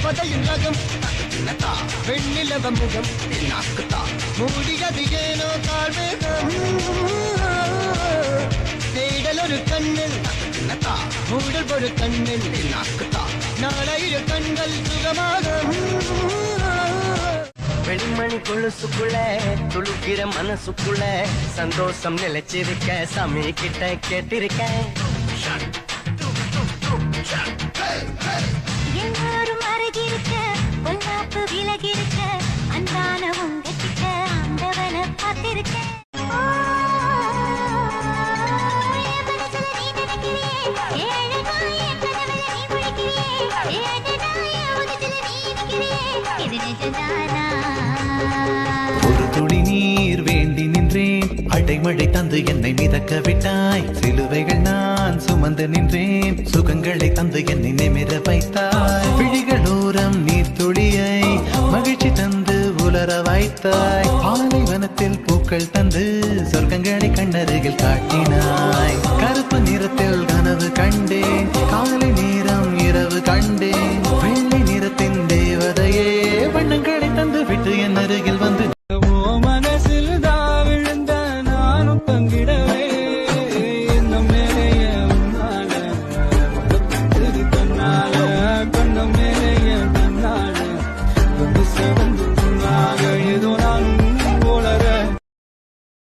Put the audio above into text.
தேவதையின் ரகம் வெண்ணிலவ முகம் மூடியது ஏனோ தாழ்வேகம் தேடல் ஒரு கண்ணில் மூடல் ஒரு கண்ணில் நாளைய கண்கள் சுகமாக வெண்மணி கொலுசுக்குள்ள துளுக்கிற மனசுக்குள்ள சந்தோஷம் நிலைச்சிருக்க சாமி கிட்ட கேட்டிருக்கேன். எல்லாரும் அருகிருக்க பொல்லாப்பு விலகிருக்க அன்பான உங்ககிட்ட ஆண்டவனை பார்த்திருக்கேன். ஒரு துளி நீர் வேண்டி நின்றேன், அடைமழை தந்து என்னை மிதக்க விட்டாய். சிலுவைகள் நான் சுமந்து நின்றேன், சுகங்களை தந்து என்னை நிமிர வைத்தாய். விழிகளோரம் நீர் துளியை மகிழ்ச்சி தந்து உலர வைத்தாய். பாலைவனத்தில் பூக்கள் தந்து சொர்க்கங்களை கண்ணருகில் காட்டினாய். கருப்பு நிறத்தில் கனவு கண்டேன், காலை